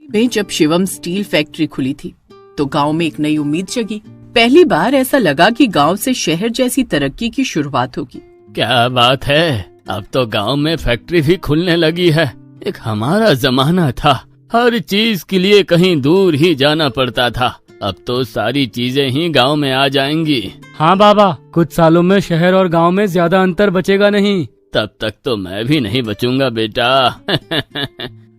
में जब Shivam steel factory खुली थी तो गांव में एक नई उम्मीद जगी। पहली बार ऐसा लगा कि गांव से शहर जैसी तरक्की की शुरुआत होगी। क्या बात है, अब तो गांव में फैक्ट्री भी खुलने लगी है। एक हमारा जमाना था, हर चीज के लिए कहीं दूर ही जाना पड़ता था। अब तो सारी चीजें ही गांव में आ जाएंगी। हाँ बाबा, कुछ सालों में शहर और गांव में ज्यादा अंतर बचेगा नहीं। तब तक तो मैं भी नहीं बचूंगा बेटा।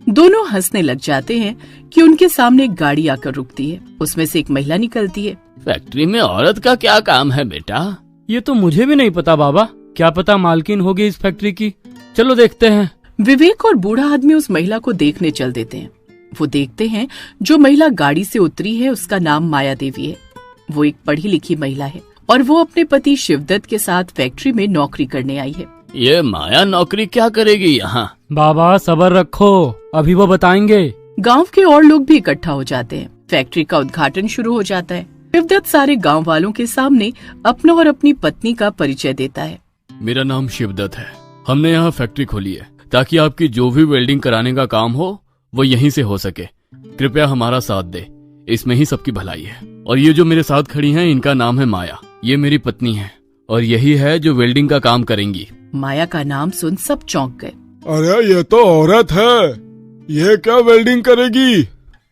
दोनों हंसने लग जाते हैं कि उनके सामने एक गाड़ी आकर रुकती है। उसमें से एक महिला निकलती है। फैक्ट्री में औरत का क्या काम है बेटा? ये तो मुझे भी नहीं पता बाबा, क्या पता मालकिन होगी इस फैक्ट्री की। चलो देखते हैं। विवेक और बूढ़ा आदमी उस महिला को देखने चल देते हैं। वो देखते हैं जो महिला गाड़ी से उतरी है उसका नाम माया देवी है। वो एक पढ़ी लिखी महिला है और वो अपने पति शिवदत्त के साथ फैक्ट्री में नौकरी करने आई है। ये माया नौकरी क्या करेगी यहाँ? बाबा सब्र रखो, अभी वो बताएंगे। गांव के और लोग भी इकट्ठा हो जाते हैं। फैक्ट्री का उद्घाटन शुरू हो जाता है। शिवदत्त सारे गांव वालों के सामने अपना और अपनी पत्नी का परिचय देता है। मेरा नाम शिवदत्त है। हमने यहाँ फैक्ट्री खोली है ताकि आपकी जो भी वेल्डिंग कराने का काम हो वो यहीं से हो सके। कृपया हमारा साथ दे, इसमें ही सबकी भलाई है। और ये जो मेरे साथ खड़ी हैं, इनका नाम है माया। ये मेरी पत्नी है और यही है जो वेल्डिंग का काम करेंगी। माया का नाम सुन सब चौंक गए। अरे ये तो औरत है, ये क्या वेल्डिंग करेगी?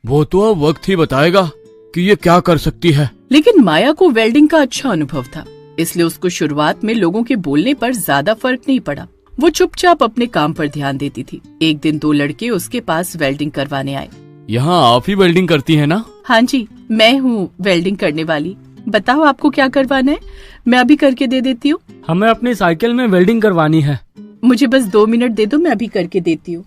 वो तो अब वक्त ही बताएगा कि ये क्या कर सकती है। लेकिन माया को वेल्डिंग का अच्छा अनुभव था, इसलिए उसको शुरुआत में लोगों के बोलने पर ज्यादा फर्क नहीं पड़ा। वो चुपचाप अपने काम पर ध्यान देती थी। एक दिन दो लड़के उसके पास वेल्डिंग करवाने आए। यहाँ आप ही वेल्डिंग करती है ना? हाँ जी, मैं हूँ वेल्डिंग करने वाली। बताओ आपको क्या करवाना है, मैं अभी करके दे देती हूँ। हमें अपनी साइकिल में वेल्डिंग करवानी है। मुझे बस 2 मिनट दे दो, मैं अभी करके देती हूँ।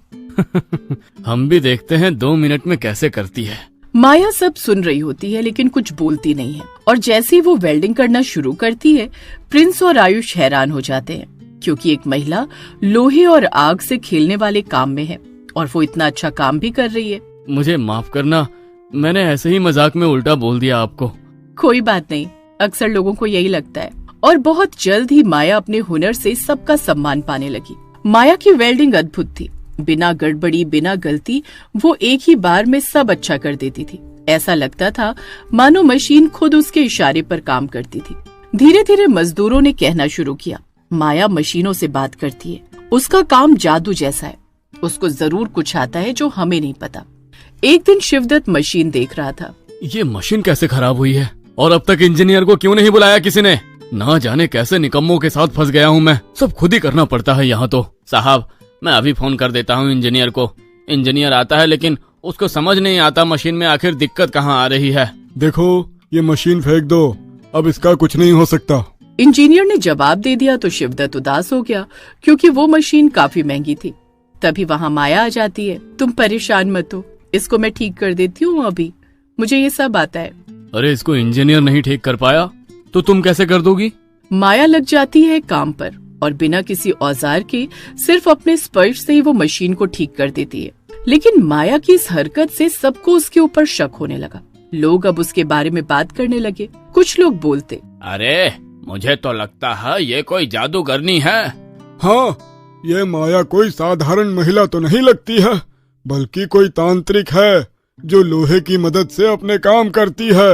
हम भी देखते हैं 2 मिनट में कैसे करती है। माया सब सुन रही होती है लेकिन कुछ बोलती नहीं है। और जैसे ही वो वेल्डिंग करना शुरू करती है, प्रिंस और आयुष हैरान हो जाते हैं क्योंकि एक महिला लोहे और आग से खेलने वाले काम में है और वो इतना अच्छा काम भी कर रही है। मुझे माफ करना, मैंने ऐसे ही मजाक में उल्टा बोल दिया आपको। कोई बात नहीं, अक्सर लोगों को यही लगता है। और बहुत जल्द ही माया अपने हुनर से सबका सम्मान पाने लगी। माया की वेल्डिंग अद्भुत थी। बिना गड़बड़ी, बिना गलती वो एक ही बार में सब अच्छा कर देती थी। ऐसा लगता था मानो मशीन खुद उसके इशारे पर काम करती थी। धीरे धीरे मजदूरों ने कहना शुरू किया, माया मशीनों से बात करती है, उसका काम जादू जैसा है, उसको जरूर कुछ आता है जो हमें नहीं पता। एक दिन शिवदत्त मशीन देख रहा था। ये मशीन कैसे खराब हुई है और अब तक इंजीनियर को क्यों नहीं बुलाया किसी ने? ना जाने कैसे निकम्मों के साथ फंस गया हूँ मैं। सब खुद ही करना पड़ता है यहाँ तो। साहब, मैं अभी फोन कर देता हूँ इंजीनियर को। इंजीनियर आता है लेकिन उसको समझ नहीं आता मशीन में आखिर दिक्कत कहाँ आ रही है। देखो, ये मशीन फेंक दो, अब इसका कुछ नहीं हो सकता। इंजीनियर ने जवाब दे दिया तो शिवदत्त उदास हो गया क्योंकि वो मशीन काफी महंगी थी। तभी वहाँ माया आ जाती है। तुम परेशान मत हो, इसको मैं ठीक कर देती हूँ, अभी मुझे ये सब आता है। अरे इसको इंजीनियर नहीं ठीक कर पाया तो तुम कैसे कर दोगी? माया लग जाती है काम पर और बिना किसी औजार के सिर्फ अपने स्पर्श से ही वो मशीन को ठीक कर देती है। लेकिन माया की इस हरकत से सबको उसके ऊपर शक होने लगा। लोग अब उसके बारे में बात करने लगे। कुछ लोग बोलते, अरे मुझे तो लगता है ये कोई जादूगरनी है। हाँ, ये माया कोई साधारण महिला तो नहीं लगती है, बल्कि कोई तांत्रिक है जो लोहे की मदद से अपने काम करती है।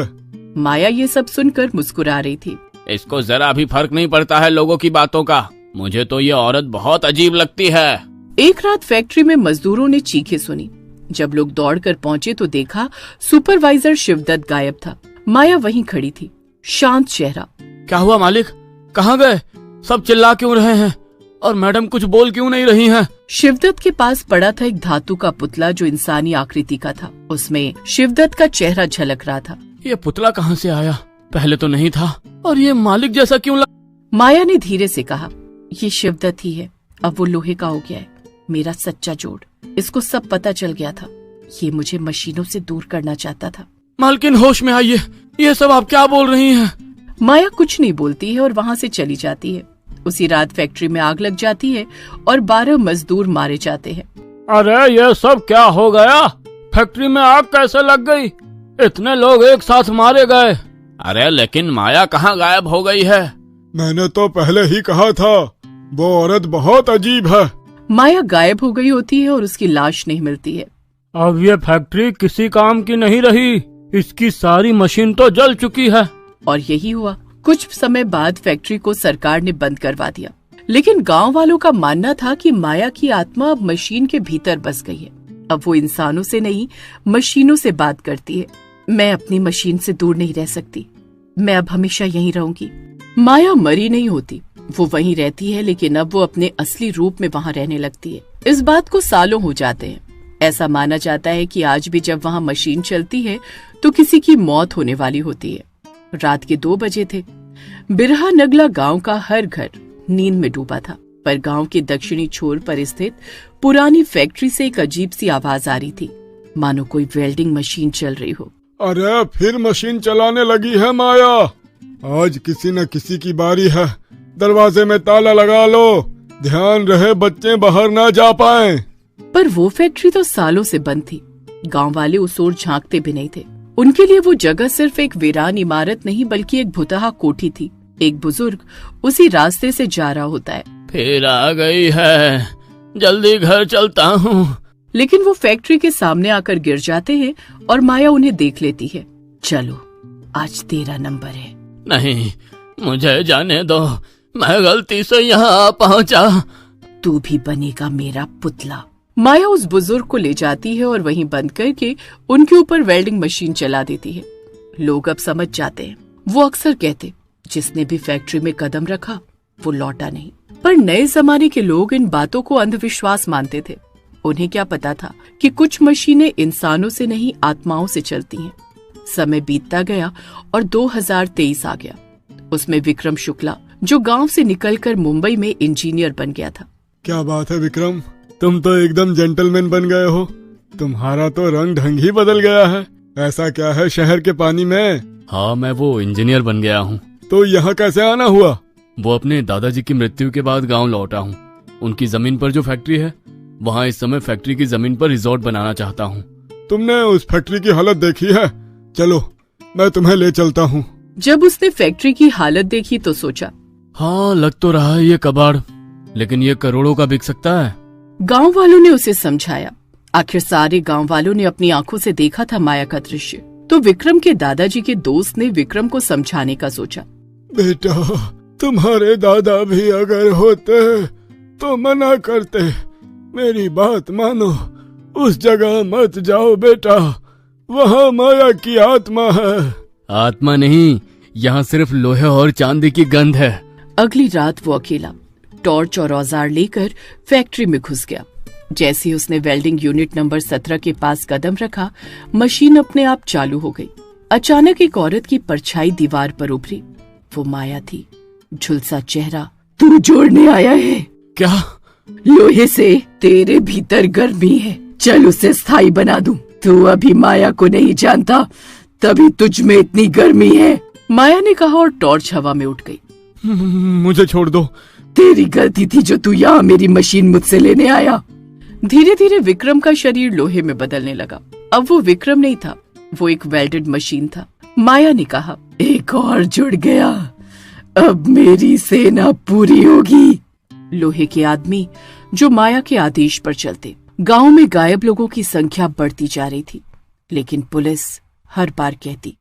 माया ये सब सुनकर मुस्कुरा रही थी। इसको जरा भी फर्क नहीं पड़ता है लोगों की बातों का। मुझे तो ये औरत बहुत अजीब लगती है। एक रात फैक्ट्री में मजदूरों ने चीखें सुनी। जब लोग दौड़कर पहुंचे तो देखा सुपरवाइजर शिवदत्त गायब था। माया वहीं खड़ी थी, शांत चेहरा। क्या हुआ मालिक, कहाँ गए? सब चिल्ला क्यों रहे हैं और मैडम कुछ बोल क्यों नहीं रही हैं? शिवदत्त के पास पड़ा था एक धातु का पुतला जो इंसानी आकृति का था। उसमें शिवदत्त का चेहरा झलक रहा था। ये पुतला कहाँ से आया? पहले तो नहीं था और ये मालिक जैसा क्यों माया ने धीरे से कहा, ये शिवदत्त ही है, अब वो लोहे का हो गया है, मेरा सच्चा जोड़। इसको सब पता चल गया था, ये मुझे मशीनों से दूर करना चाहता था। मालकिन होश में आइए, ये सब आप क्या बोल रही हैं? माया कुछ नहीं बोलती है और वहाँ से चली जाती है। उसी रात फैक्ट्री में आग लग जाती है और 12 मजदूर मारे जाते हैं। अरे ये सब क्या हो गया? फैक्ट्री में आग कैसे लग गई? इतने लोग एक साथ मारे गए। अरे लेकिन माया कहाँ गायब हो गई है? मैंने तो पहले ही कहा था, वो औरत बहुत अजीब है। माया गायब हो गई होती है और उसकी लाश नहीं मिलती है। अब ये फैक्ट्री किसी काम की नहीं रही, इसकी सारी मशीन तो जल चुकी है। और यही हुआ। कुछ समय बाद फैक्ट्री को सरकार ने बंद करवा दिया, लेकिन गांव वालों का मानना था कि माया की आत्मा अब मशीन के भीतर बस गई है। अब वो इंसानों से नहीं, मशीनों से बात करती है। मैं अपनी मशीन से दूर नहीं रह सकती, मैं अब हमेशा यहीं रहूंगी। माया मरी नहीं होती, वो वहीं रहती है, लेकिन अब वो अपने असली रूप में वहाँ रहने लगती है। इस बात को सालों हो जाते हैं। ऐसा माना जाता है कि आज भी जब वहाँ मशीन चलती है तो किसी की मौत होने वाली होती है। रात के 2 बजे थे। बिरहा नगला गांव का हर घर नींद में डूबा था, पर गांव के दक्षिणी छोर पर स्थित पुरानी फैक्ट्री से एक अजीब सी आवाज आ रही थी, मानो कोई वेल्डिंग मशीन चल रही हो। अरे फिर मशीन चलाने लगी है माया। आज किसी न किसी की बारी है। दरवाजे में ताला लगा लो, ध्यान रहे बच्चे बाहर ना जा पाएं। पर वो फैक्ट्री तो सालों से बंद थी। गांव वाले उस ओर झांकते भी नहीं थे। उनके लिए वो जगह सिर्फ एक वीरान इमारत नहीं, बल्कि एक भुतहा कोठी थी। एक बुजुर्ग उसी रास्ते से जा रहा होता है। फिर आ गई है, जल्दी घर चलता हूँ। लेकिन वो फैक्ट्री के सामने आकर गिर जाते हैं और माया उन्हें देख लेती है। चलो, आज तेरा नंबर है। नहीं, मुझे जाने दो, मैं गलती से यहाँ पहुँचा। तू भी बनेगा मेरा पुतला। माया उस बुजुर्ग को ले जाती है और वहीं बंद करके उनके ऊपर वेल्डिंग मशीन चला देती है। लोग अब समझ जाते हैं। वो अक्सर कहते, जिसने भी फैक्ट्री में कदम रखा वो लौटा नहीं। पर नए जमाने के लोग इन बातों को अंधविश्वास मानते थे। उन्हें क्या पता था कि कुछ मशीनें इंसानों से नहीं, आत्माओं से चलती हैं। समय बीतता गया और 2023 आ गया। उसमें विक्रम शुक्ला, जो गांव से निकलकर मुंबई में इंजीनियर बन गया था। क्या बात है विक्रम, तुम तो एकदम जेंटलमैन बन गए हो। तुम्हारा तो रंग ढंग ही बदल गया है। ऐसा क्या है शहर के पानी में? हाँ, मैं वो इंजीनियर बन गया हूँ। तो यहाँ कैसे आना हुआ? वो अपने दादाजी की मृत्यु के बाद गांव लौटा हूँ। उनकी जमीन पर जो फैक्ट्री है, वहाँ इस समय फैक्ट्री की जमीन पर रिजॉर्ट बनाना चाहता हूँ। तुमने उस फैक्ट्री की हालत देखी है? चलो, मैं तुम्हें ले चलता हूँ। जब उसने फैक्ट्री की हालत देखी तो सोचा, हाँ, लग तो रहा है ये कबाड़, लेकिन ये करोड़ों का बिक सकता है। गांव वालों ने उसे समझाया। आखिर सारे गांव वालों ने अपनी आंखों से देखा था माया का दृश्य। तो विक्रम के दादाजी के दोस्त ने विक्रम को समझाने का सोचा। बेटा, तुम्हारे दादा भी अगर होते तो मना करते। मेरी बात मानो, उस जगह मत जाओ बेटा, वहाँ माया की आत्मा है। आत्मा नहीं, यहाँ सिर्फ लोहे और चांदी की गंध है। अगली रात वो अकेला टॉर्च और औजार लेकर फैक्ट्री में घुस गया। जैसे ही उसने वेल्डिंग यूनिट नंबर 17 के पास कदम रखा, मशीन अपने आप चालू हो गई। अचानक एक औरत की परछाई दीवार पर उभरी। वो माया थी। झुलसा चेहरा। तू जोड़ने आया है क्या? लोहे से तेरे भीतर गर्मी है, चल उसे स्थायी बना दूं। तू अभी माया को नहीं जानता, तभी तुझ में इतनी गर्मी है। माया ने कहा और टॉर्च हवा में उठ गई। मुझे छोड़ दो। तेरी गलती थी जो तू यहाँ मेरी मशीन मुझसे लेने आया। धीरे धीरे विक्रम का शरीर लोहे में बदलने लगा। अब वो विक्रम नहीं था, वो एक वेल्डेड मशीन था। माया ने कहा, एक और जुड़ गया, अब मेरी सेना पूरी होगी। लोहे के आदमी जो माया के आदेश पर चलते। गांव में गायब लोगों की संख्या बढ़ती जा रही थी, लेकिन पुलिस हर बार कहती,